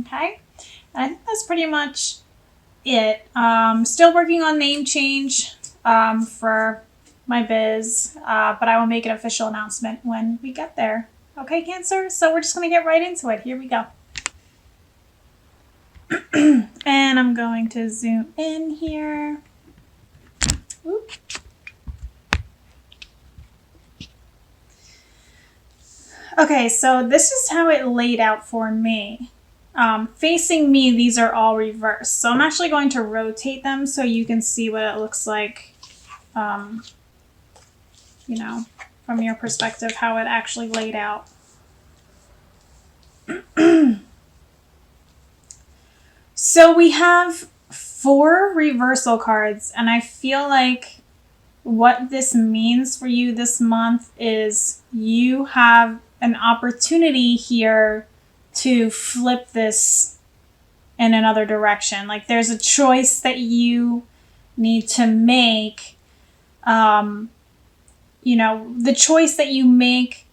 Okay. And I think that's pretty much it. Still working on name change for my biz, but I will make an official announcement when we get there. Okay, Cancer? So we're just going to get right into it. Here we go. And I'm going to zoom in here. Oop. Okay, so this is how it laid out for me. Facing me, these are all reversed. So I'm actually going to rotate them so you can see what it looks like, you know, from your perspective, how it actually laid out. So we have 4 reversal cards, and I feel like what this means for you this month is you have an opportunity here to flip this in another direction. Like there's a choice that you need to make. The choice that you make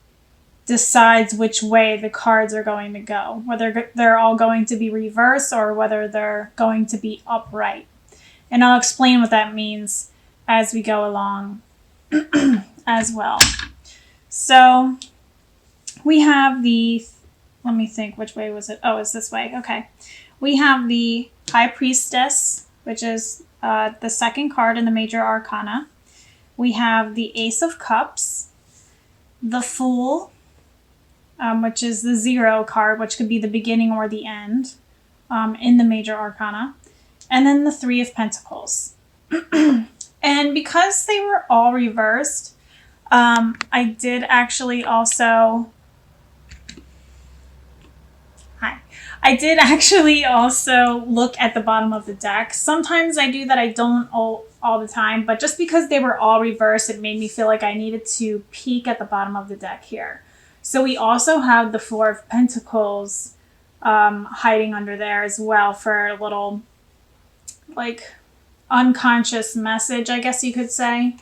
decides which way the cards are going to go, whether they're all going to be reversed or whether they're going to be upright. And I'll explain what that means as we go along as well. So we have let me think, which way was it? Oh, it's this way. Okay. We have the High Priestess, which is the second card in the Major Arcana. We have the Ace of Cups, the Fool, which is the 0 card, which could be the beginning or the end in the Major Arcana. And then the 3 of Pentacles. And because they were all reversed, I did actually also look at the bottom of the deck. Sometimes I do that. I don't all the time, but just because they were all reversed, it made me feel like I needed to peek at the bottom of the deck here. So we also have the 4 of Pentacles hiding under there as well for a little, like, unconscious message, I guess you could say,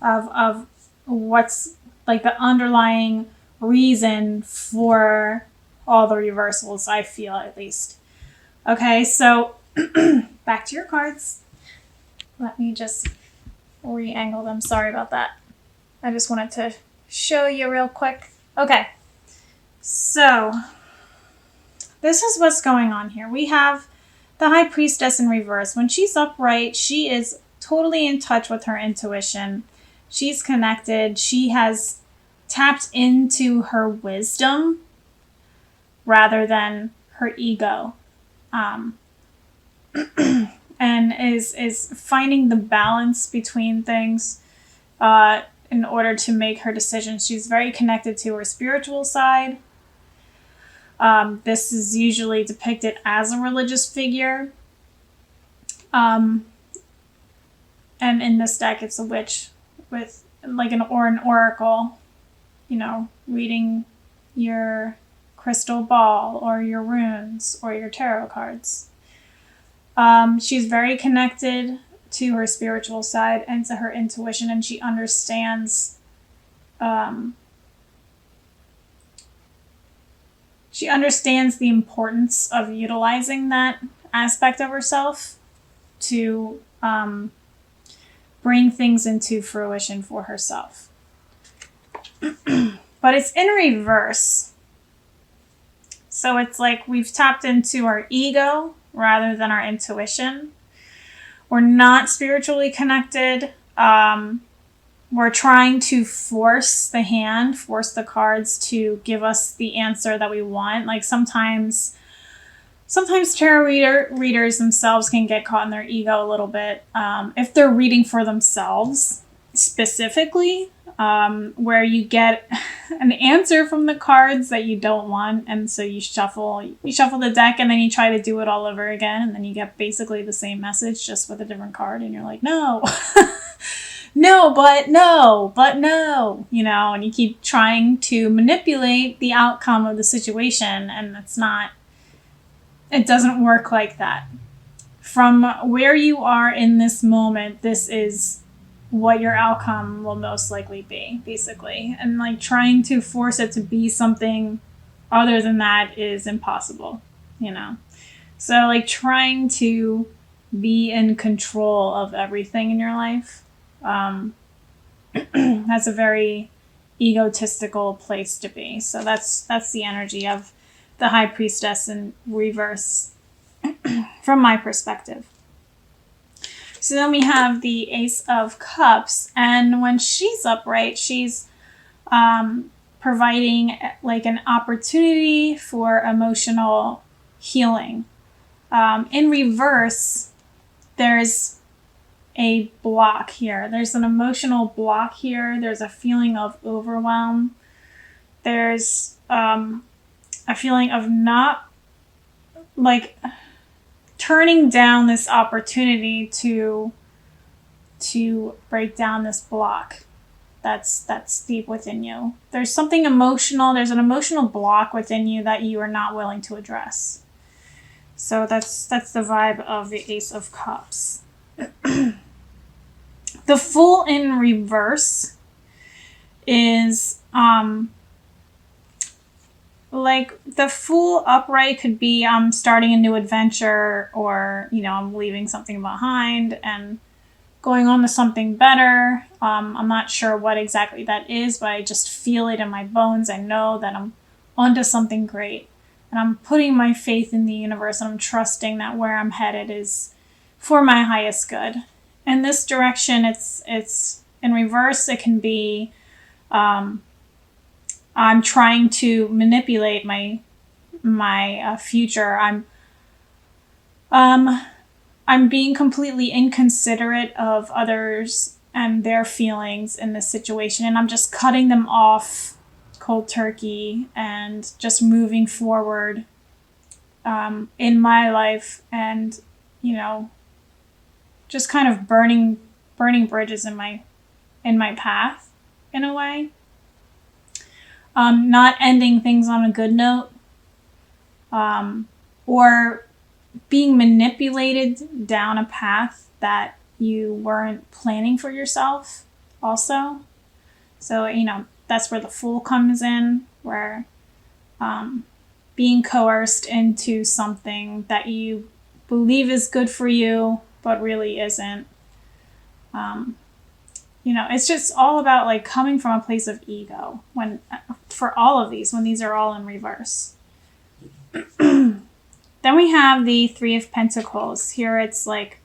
of what's like the underlying reason for all the reversals, I feel, at least. Okay, so back to your cards. Let me just re-angle them. Sorry about that. I just wanted to show you real quick. Okay, so this is what's going on here. We have the High Priestess in reverse. When she's upright, she is totally in touch with her intuition. She's connected. She has tapped into her wisdom rather than her ego. And is finding the balance between things in order to make her decisions. She's very connected to her spiritual side. This is usually depicted as a religious figure. And in this deck, it's a witch with like an oracle, reading your crystal ball or your runes or your tarot cards. She's very connected to her spiritual side and to her intuition, and she understands the importance of utilizing that aspect of herself to bring things into fruition for herself. But it's in reverse. So it's like we've tapped into our ego rather than our intuition. We're not spiritually connected. We're trying to force the cards to give us the answer that we want. Like sometimes tarot readers themselves can get caught in their ego a little bit. If they're reading for themselves specifically, where you get an answer from the cards that you don't want, and so you shuffle the deck, and then you try to do it all over again, and then you get basically the same message just with a different card, and you're like, no. but no, and you keep trying to manipulate the outcome of the situation, and it doesn't work like that. From where you are in this moment, this is what your outcome will most likely be, basically. And trying to force it to be something other than that is impossible. you know. So like trying to be in control of everything in your life. That's a very egotistical place to be. So that's the energy of the High Priestess in reverse from my perspective. So then we have the Ace of Cups, and when she's upright, she's providing like an opportunity for emotional healing. In reverse, there's a block here. There's an emotional block here. There's a feeling of overwhelm. There's a feeling of not like turning down this opportunity to break down this block that's deep within you. There's something emotional. There's an emotional block within you that you are not willing to address. So that's the vibe of the Ace of Cups. The Fool in reverse is like the Fool upright could be I'm starting a new adventure, or I'm leaving something behind and going on to something better. I'm not sure what exactly that is, but I just feel it in my bones. I know that I'm onto something great, and I'm putting my faith in the universe, and I'm trusting that where I'm headed is for my highest good. In this direction, it's in reverse. It can be I'm trying to manipulate my future. I'm being completely inconsiderate of others and their feelings in this situation, and I'm just cutting them off cold turkey and just moving forward in my life, and just kind of burning bridges in my path in a way. Not ending things on a good note, or being manipulated down a path that you weren't planning for yourself also. So, that's where the Fool comes in, where being coerced into something that you believe is good for you, but really isn't. It's just all about like coming from a place of ego for all of these, when these are all in reverse. Then we have the Three of Pentacles. Here it's like,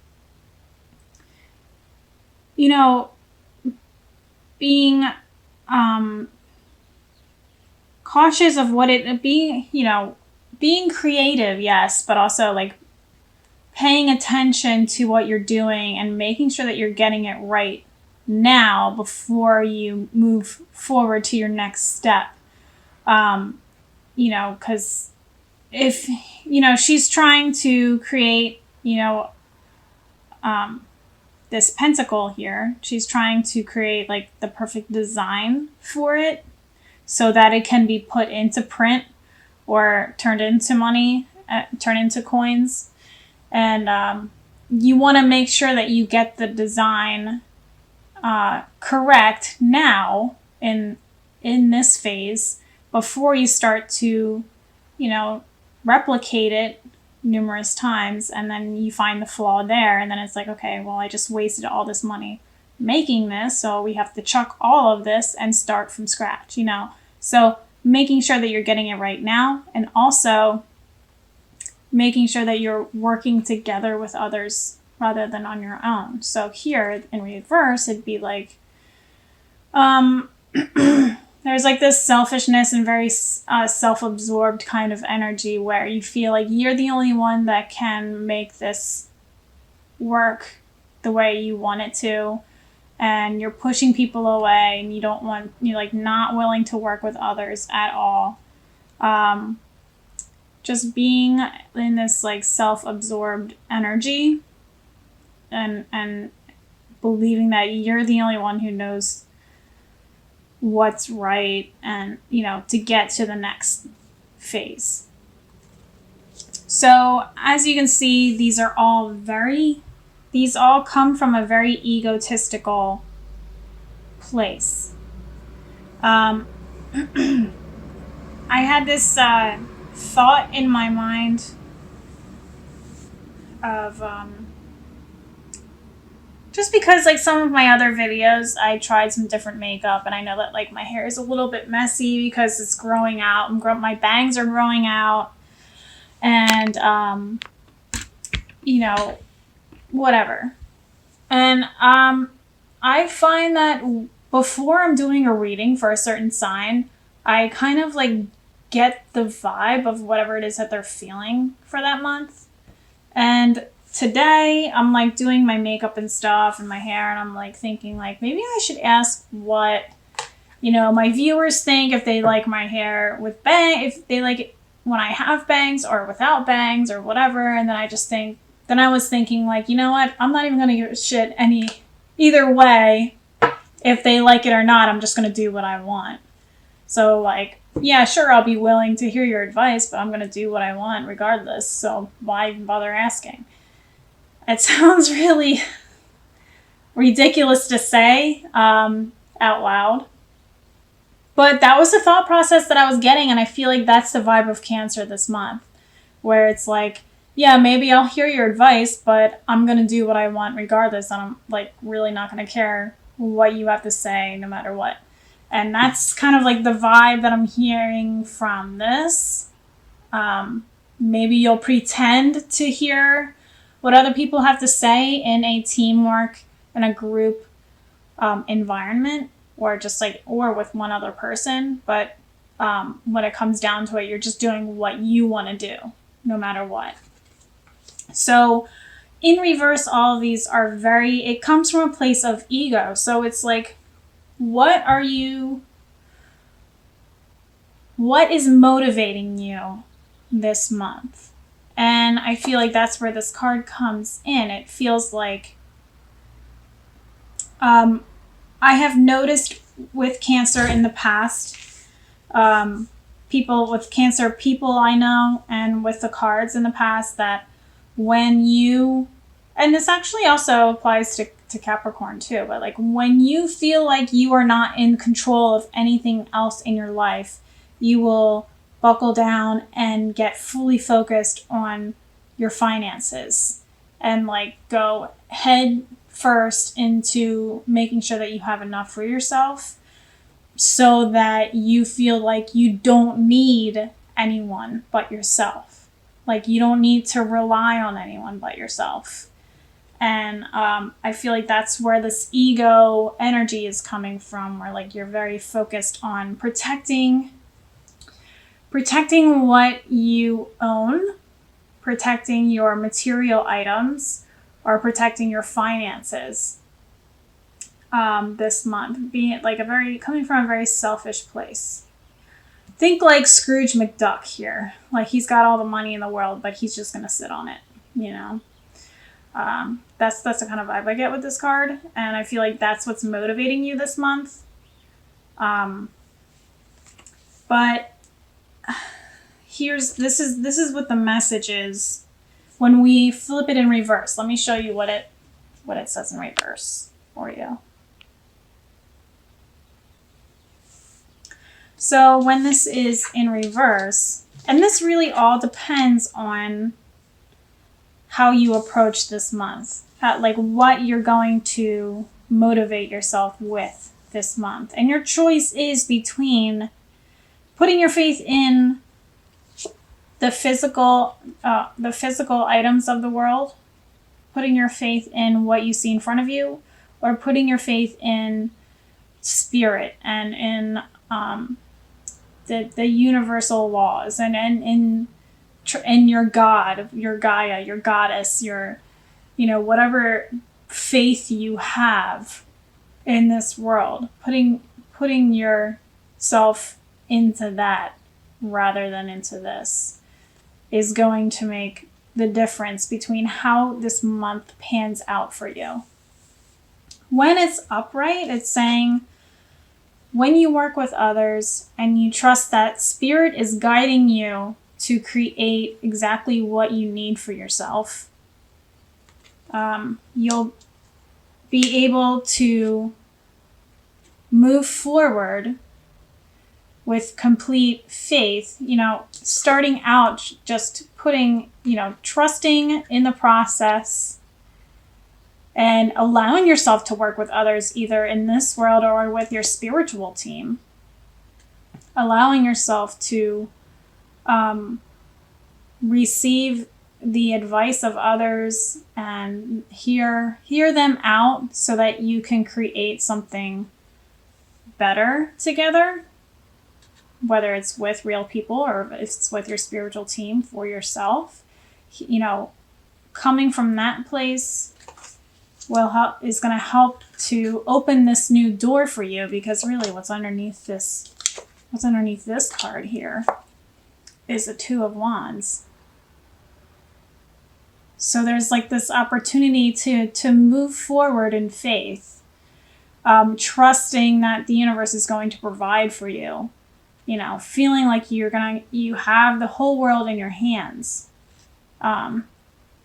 being cautious of what it being creative, yes, but also like paying attention to what you're doing and making sure that you're getting it right now before you move forward to your next step. Because if she's trying to create this pentacle here, she's trying to create like the perfect design for it so that it can be put into print or turned into money, turned into coins. And you want to make sure that you get the design correct now in this phase before you start to replicate it numerous times, and then you find the flaw there, and then it's like, okay, well, I just wasted all this money making this, so we have to chuck all of this and start from scratch. So making sure that you're getting it right now, and also making sure that you're working together with others rather than on your own. So here in reverse, it'd be like there's like this selfishness and very self-absorbed kind of energy where you feel like you're the only one that can make this work the way you want it to, and you're pushing people away, and you're like not willing to work with others at all. Just being in this like self-absorbed energy and believing that you're the only one who knows what's right, and to get to the next phase. So as you can see, these all come from a very egotistical place. I had this thought in my mind of just because like some of my other videos I tried some different makeup, and I know that like my hair is a little bit messy because it's growing out. My bangs are growing out, and you know, whatever. And I find that before I'm doing a reading for a certain sign, I kind of like get the vibe of whatever it is that they're feeling for that month. And today I'm like doing my makeup and stuff and my hair, and I'm like thinking like maybe I should ask what, you know, my viewers think, if they like my hair with bang, if they like it when I have bangs or without bangs or whatever. And then I was thinking like, you know what, I'm not even gonna give a shit either way. If they like it or not, I'm just gonna do what I want. So like, yeah, sure, I'll be willing to hear your advice, but I'm going to do what I want regardless. So why even bother asking? It sounds really ridiculous to say out loud. But that was the thought process that I was getting, and I feel like that's the vibe of Cancer this month, where it's like, yeah, maybe I'll hear your advice, but I'm going to do what I want regardless, and I'm like really not going to care what you have to say no matter what. And that's kind of like the vibe that I'm hearing from this. Maybe you'll pretend to hear what other people have to say in a teamwork, in a group environment, or just like, or with one other person. But when it comes down to it, you're just doing what you want to do, no matter what. So in reverse, all of these are it comes from a place of ego. So it's like, what is motivating you this month? And I feel like that's where this card comes in. It feels like I have noticed with Cancer in the past, people I know, and with the cards in the past, that when you, and this actually also applies to Capricorn too, but like when you feel like you are not in control of anything else in your life, you will buckle down and get fully focused on your finances and like go head first into making sure that you have enough for yourself, so that you feel like you don't need anyone but yourself. Like you don't need to rely on anyone but yourself. And I feel like that's where this ego energy is coming from, where like you're very focused on protecting what you own, protecting your material items, or protecting your finances this month, being like coming from a very selfish place. Think like Scrooge McDuck here. Like he's got all the money in the world, but he's just gonna sit on it, you know? That's the kind of vibe I get with this card, and I feel like that's what's motivating you this month. But this is what the message is when we flip it in reverse. Let me show you what it says in reverse for you. So when this is in reverse, and this really all depends on how you approach this month, like what you're going to motivate yourself with this month. And your choice is between putting your faith in the physical items of the world, putting your faith in what you see in front of you, or putting your faith in spirit and in the universal laws, and in your God, your Gaia, your goddess, your, whatever faith you have in this world, putting yourself into that rather than into this is going to make the difference between how this month pans out for you. When it's upright, it's saying when you work with others and you trust that spirit is guiding you to create exactly what you need for yourself, you'll be able to move forward with complete faith, starting out just putting, trusting in the process and allowing yourself to work with others, either in this world or with your spiritual team. Allowing yourself to receive the advice of others and hear them out so that you can create something better together, whether it's with real people or if it's with your spiritual team for yourself. Coming from that place is going to help to open this new door for you, because really what's underneath this card here is the Two of Wands. So there's like this opportunity to move forward in faith, trusting that the universe is going to provide for you, feeling like you have the whole world in your hands, and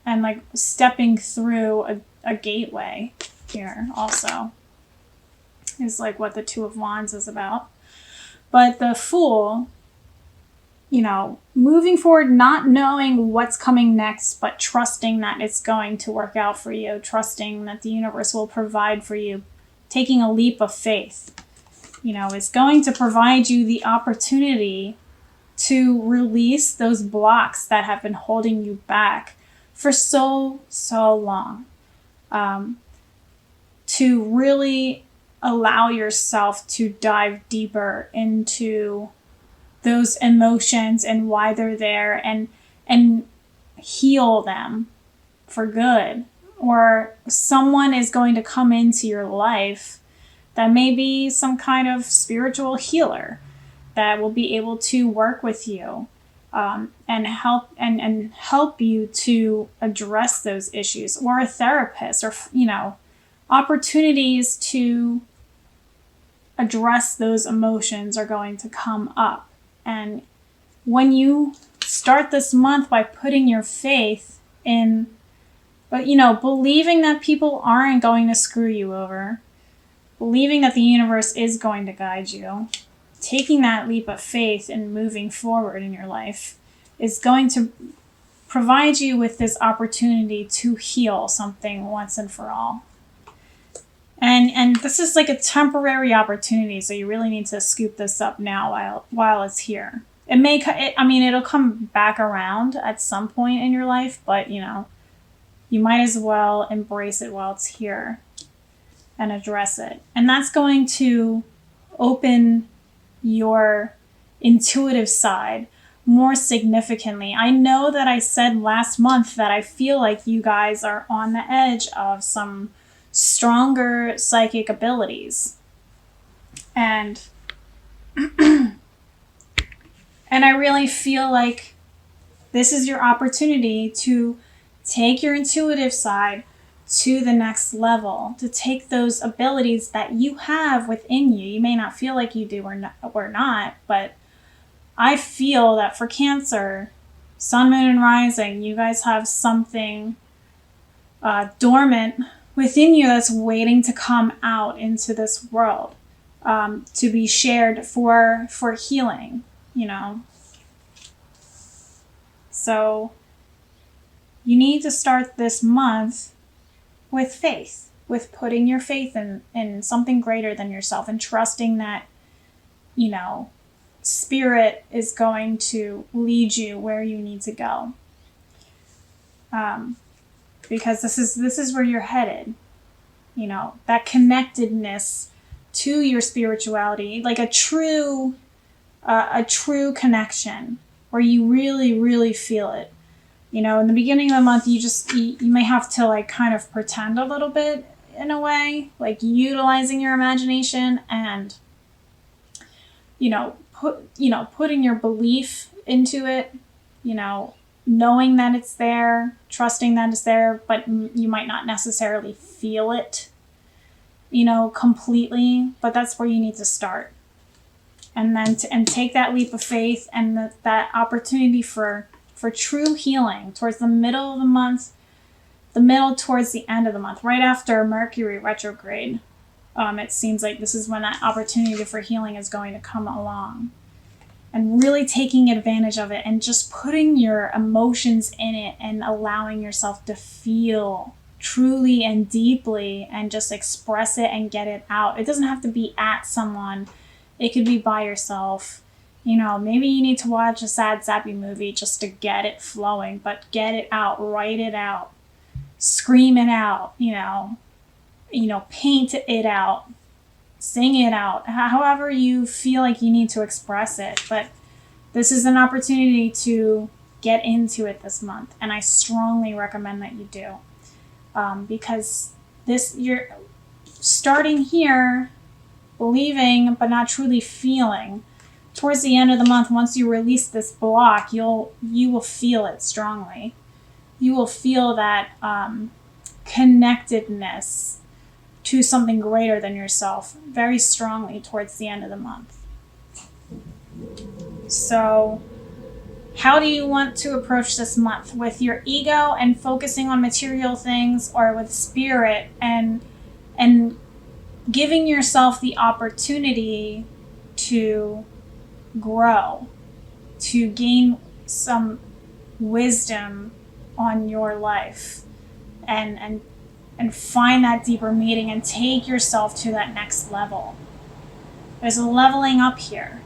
like stepping through a gateway here also is like what the Two of Wands is about. But the Fool, moving forward, not knowing what's coming next, but trusting that it's going to work out for you, trusting that the universe will provide for you, taking a leap of faith, is going to provide you the opportunity to release those blocks that have been holding you back for so long. To really allow yourself to dive deeper into those emotions and why they're there, and heal them for good. Or someone is going to come into your life that may be some kind of spiritual healer that will be able to work with you, and help you to address those issues, or a therapist, or opportunities to address those emotions are going to come up. And when you start this month by putting your faith in, believing that people aren't going to screw you over, believing that the universe is going to guide you, taking that leap of faith and moving forward in your life is going to provide you with this opportunity to heal something once and for all. And this is like a temporary opportunity, so you really need to scoop this up now while it's here. It'll come back around at some point in your life, but you might as well embrace it while it's here and address it. And that's going to open your intuitive side more significantly. I know that I said last month that I feel like you guys are on the edge of some stronger psychic abilities. And and I really feel like this is your opportunity to take your intuitive side to the next level, to take those abilities that you have within you. You may not feel like you do or not, but I feel that for Cancer, Sun, Moon, and Rising, you guys have something dormant within you that's waiting to come out into this world, to be shared for healing, So you need to start this month with faith, with putting your faith in something greater than yourself, and trusting that, Spirit is going to lead you where you need to go. Because this is where you're headed. That connectedness to your spirituality, like a true connection where you really, really feel it. In the beginning of the month, you may have to like kind of pretend a little bit in a way, like utilizing your imagination and, putting your belief into it, knowing that it's there, trusting that it's there, but you might not necessarily feel it, completely, but that's where you need to start. And then take that leap of faith and that opportunity for true healing towards the middle of the month, towards the end of the month, right after Mercury retrograde. It seems like this is when that opportunity for healing is going to come along. and really taking advantage of it and just putting your emotions in it and allowing yourself to feel truly and deeply and just express it and get it out. It doesn't have to be at someone. It could be by yourself. You know, maybe you need to watch a sad, sappy movie just to get it flowing, but get it out, write it out, scream it out, paint it out, sing it out, however you feel like you need to express it. But this is an opportunity to get into it this month, and I strongly recommend that you do, because you're starting here, believing but not truly feeling. Towards the end of the month, once you release this block, you will feel it strongly. You will feel that connectedness to something greater than yourself very strongly towards the end of the month. So, how do you want to approach this month? With your ego and focusing on material things, or with spirit and giving yourself the opportunity to grow, to gain some wisdom on your life, and find that deeper meaning and take yourself to that next level. There's a leveling up here.